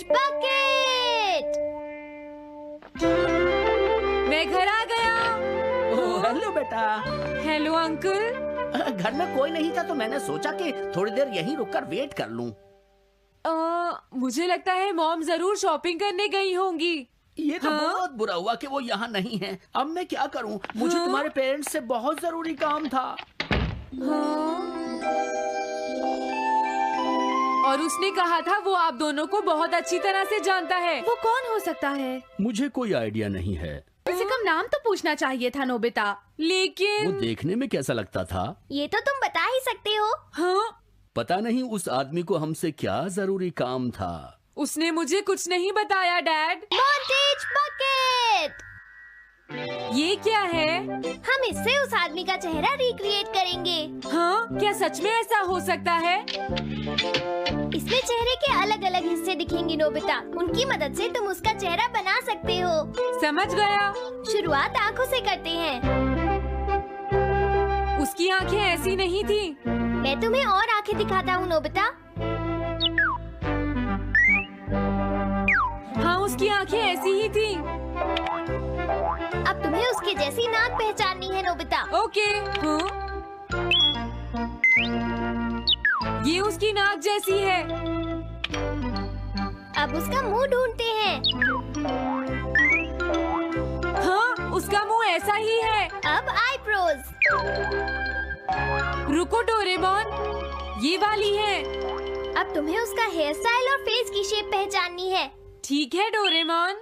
Montage bucket. मैं घर आ गया। ओह, हेलो बेटा। Hello uncle. घर में कोई नहीं था तो मैंने सोचा कि थोड़ी देर यहीं रुककर वेट कर लूं। मुझे लगता है मॉम जरूर शॉपिंग करने गई होंगी। ये तो हाँ? बहुत बुरा हुआ कि वो यहाँ नहीं है। अब मैं क्या करूं? मुझे हाँ? तुम्हारे पेरेंट्स से बहुत जरूरी काम था। हाँ? और उसने कहा था वो आप दोनों को बहुत अच्छी तरह से जानता है। वो कौन हो सकता है? मुझे कोई आइडिया नहीं है। कम से कम नाम तो पूछना चाहिए था नोबिता। वो लेकिन देखने में कैसा लगता था? ये तो तुम बता ही सकते हो। हाँ, पता नहीं उस आदमी को हमसे क्या जरूरी काम था। उसने मुझे कुछ नहीं बताया डैड। Montage bucket. ये क्या है? हम इससे उस आदमी का चेहरा रिक्रिएट करेंगे। हाँ, क्या सच में ऐसा हो सकता है? इसमें चेहरे के अलग अलग हिस्से दिखेंगे नोबिता। उनकी मदद से तुम उसका चेहरा बना सकते हो। समझ गया। शुरुआत आँखों से करते हैं। उसकी आंखें ऐसी नहीं थी। मैं तुम्हें और आँखें दिखाता हूँ नोबिता। हाँ, उसकी आंखें ऐसी ही थी। अब तुम्हें उसके जैसी नाक पहचाननी है नोबिता। ओके। हाँ? ये उसकी नाक जैसी है। अब उसका मुंह ढूंढते हैं। हाँ, उसका मुंह ऐसा ही है। अब आईब्रोज। रुको डोरेमोन, ये वाली है। अब तुम्हें उसका हेयर स्टाइल और फेस की शेप पहचाननी है। ठीक है डोरेमोन।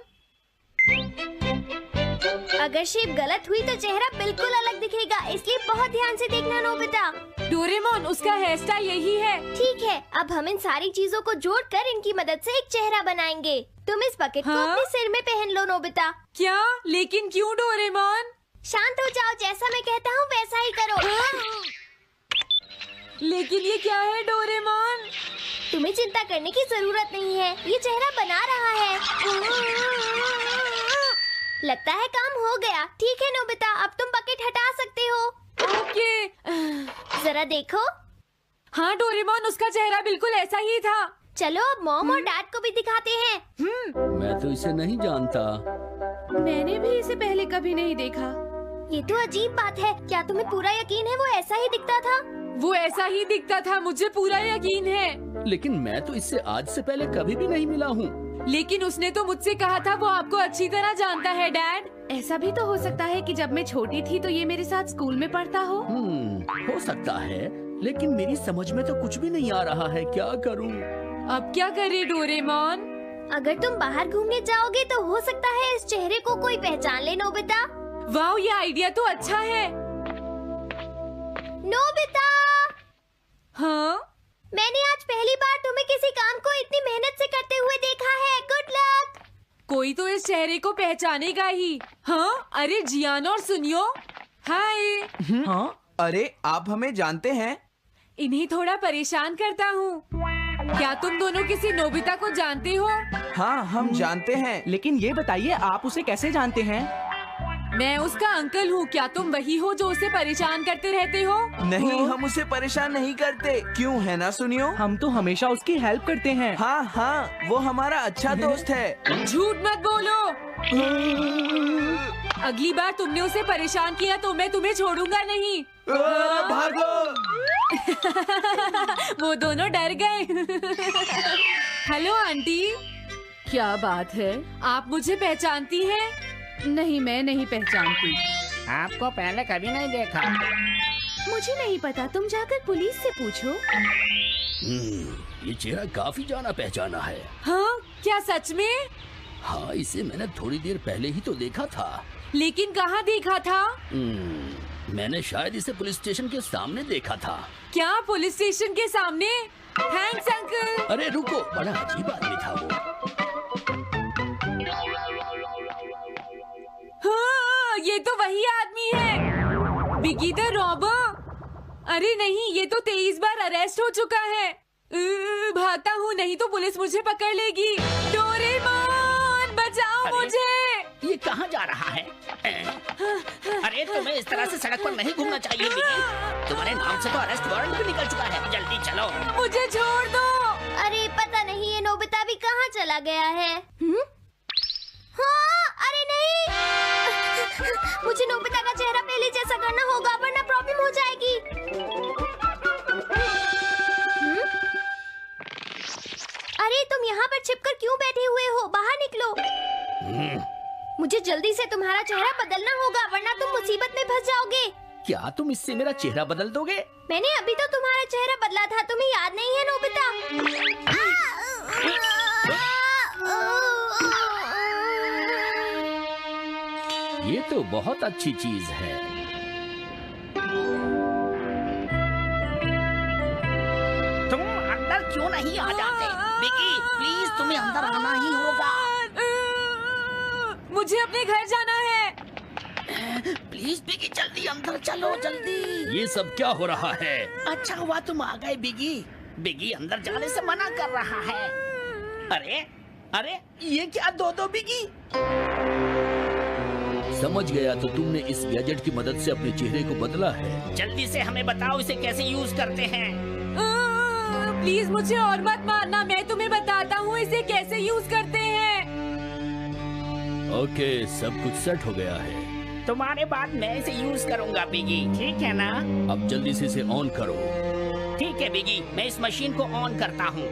अगर शेप गलत हुई तो चेहरा बिल्कुल अलग दिखेगा, इसलिए बहुत ध्यान से देखना नोबिता। डोरेमोन, उसका हेयर स्टाइल यही है। ठीक है, अब हम इन सारी चीजों को जोड़कर इनकी मदद से एक चेहरा बनाएंगे। तुम इस बकेट को हाँ? अपने सिर में पहन लो नोबिता। क्या? लेकिन क्यों डोरेमोन? शांत हो जाओ, जैसा मैं कहता हूँ वैसा ही करो। लेकिन ये क्या है डोरेमोन? तुम्हें चिंता करने की जरूरत नहीं है, ये चेहरा बना रहा है। लगता है काम हो गया। ठीक है नोबिता, अब तुम बकेट हटा सकते हो। ओके। जरा देखो। हाँ डोरेमोन, उसका चेहरा बिल्कुल ऐसा ही था। चलो अब मॉम और डैड को भी दिखाते हैं। मैं तो इसे नहीं जानता। मैंने भी इसे पहले कभी नहीं देखा। ये तो अजीब बात है। क्या तुम्हें पूरा यकीन है वो ऐसा ही दिखता था? वो ऐसा ही दिखता था, मुझे पूरा यकीन है। लेकिन मैं तो इससे आज से पहले कभी भी नहीं मिला हूँ। लेकिन उसने तो मुझसे कहा था वो आपको अच्छी तरह जानता है डैड। ऐसा भी तो हो सकता है कि जब मैं छोटी थी तो ये मेरे साथ स्कूल में पढ़ता हो। हो सकता है, लेकिन मेरी समझ में तो कुछ भी नहीं आ रहा है। क्या करूँ? अब क्या करे डोरेमोन? अगर तुम बाहर घूमने जाओगे तो हो सकता है इस चेहरे को कोई पहचान ले नोबिता। वाह, ये आइडिया तो अच्छा है। नोबिता, हाँ? मैंने आज पहली बार तुम्हें किसी काम को इतनी मेहनत से करते हुए देखा है। Good luck. कोई तो इस चेहरे को पहचानेगा ही। हाँ? अरे जियान और सुनियो, हाय। हाँ? अरे आप हमें जानते हैं? इन्हें थोड़ा परेशान करता हूँ। क्या तुम दोनों किसी नोबिता को जानते हो? हाँ, हम जानते हैं, लेकिन ये बताइए आप उसे कैसे जानते हैं? मैं उसका अंकल हूँ। क्या तुम वही हो जो उसे परेशान करते रहते हो? नहीं, हम उसे परेशान नहीं करते। क्यों, है ना सुनियो? हम तो हमेशा उसकी हेल्प करते हैं। हाँ हाँ, वो हमारा अच्छा दोस्त है। झूठ मत बोलो। अगली बार तुमने उसे परेशान किया तो मैं तुम्हें छोड़ूंगा नहीं। भागो! वो दोनों डर गए। हेलो आंटी, क्या बात है? आप मुझे पहचानती हैं? नहीं, मैं नहीं पहचानती। आपको पहले कभी नहीं देखा। मुझे नहीं पता, तुम जाकर पुलिस से पूछो। ये चेहरा काफी जाना पहचाना है। हाँ? क्या सच में? हाँ, इसे मैंने थोड़ी देर पहले ही तो देखा था। लेकिन कहाँ देखा था? मैंने शायद इसे पुलिस स्टेशन के सामने देखा था। क्या पुलिस स्टेशन के सामने? Thanks uncle. अरे रुको, बड़ा अजीब आदमी था वो। हाँ, ये तो वही आदमी है, बिगी द रॉबर। अरे नहीं, ये तो 23 बार अरेस्ट हो चुका है। भागता हूँ, नहीं तो पुलिस मुझे पकड़ लेगी। डोरेमोन, बचाओ मुझे। ये कहाँ जा रहा है? अरे तुम्हें इस तरह से सड़क पर नहीं घूमना चाहिए बिगी। तुम्हारे नाम से तो अरेस्ट वारंट भी निकल चुका है। जल्दी चलो। मुझे छोड़ दो। अरे पता नहीं ये नोबिता भी कहाँ चला चला गया है। हाँ, अरे नहीं। मुझे नोबिता का चेहरा पहले जैसा करना होगा वरना प्रॉब्लम हो जाएगी। अरे तुम यहाँ पर छिपकर क्यों बैठे हुए हो? बाहर निकलो। मुझे जल्दी से तुम्हारा चेहरा बदलना होगा वरना तुम मुसीबत में फंस जाओगे। क्या तुम इससे मेरा चेहरा बदल दोगे? मैंने अभी तो तुम्हारा चेहरा बदला था, तुम्हें याद नहीं है नोबिता? ये तो बहुत अच्छी चीज है। तुम अंदर क्यों नहीं आ जाते? बिगी, प्लीज तुम्हें अंदर आना ही होगा। मुझे अपने घर जाना है। प्लीज बिगी, जल्दी अंदर चलो, जल्दी। ये सब क्या हो रहा है? अच्छा हुआ तुम आ गए बिगी। बिगी अंदर जाने से मना कर रहा है। अरे अरे, ये क्या दो बिगी? समझ गया, तो तुमने इस गैजेट की मदद से अपने चेहरे को बदला है। जल्दी से हमें बताओ इसे कैसे यूज करते हैं। प्लीज मुझे और मत मारना, मैं तुम्हें बताता हूँ इसे कैसे यूज करते हैं। ओके, सब कुछ सेट हो गया है। तुम्हारे बाद मैं इसे यूज करूंगा बिगी, ठीक है ना? अब जल्दी से इसे ऑन करो। ठीक है बिगी, मैं इस मशीन को ऑन करता हूँ।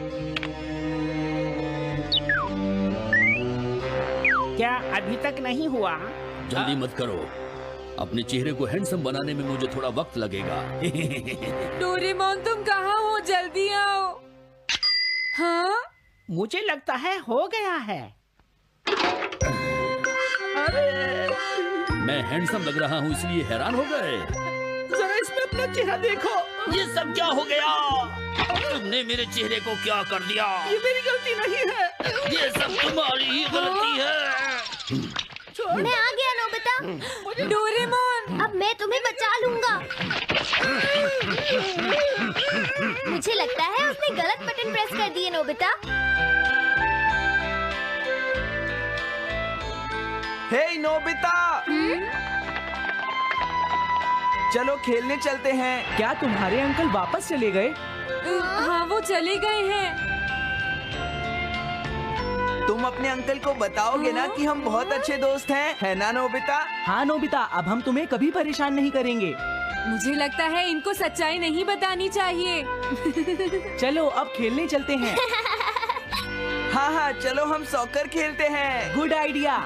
क्या अभी तक नहीं हुआ? जल्दी मत करो, अपने चेहरे को हैंडसम बनाने में मुझे थोड़ा वक्त लगेगा। डोरेमोन तुम कहाँ हो? जल्दी आओ। हाँ? मुझे लगता है हो गया है। मैं हैंडसम लग रहा हूँ इसलिए हैरान हो गए। जरा इसमें अपना चेहरा देखो। ये सब क्या हो गया? तुमने मेरे चेहरे को क्या कर दिया? ये मेरी गलती नहीं है, ये सब तुम्हारी ही गलती है। मैं आ गया नोबिता। डोरेमोन, अब मैं तुम्हें बचा लूंगा। मुझे लगता है उसने गलत बटन प्रेस कर दिए नोबिता। हे नोबिता, चलो खेलने चलते हैं। क्या तुम्हारे अंकल वापस चले गए? हाँ वो चले गए हैं। तुम अपने अंकल को बताओगे ना कि हम बहुत अच्छे दोस्त हैं, है ना नोबिता? हाँ नोबिता, अब हम तुम्हें कभी परेशान नहीं करेंगे। मुझे लगता है इनको सच्चाई नहीं बतानी चाहिए। चलो अब खेलने चलते हैं। हाँ हाँ, चलो हम सॉकर खेलते हैं। Good idea.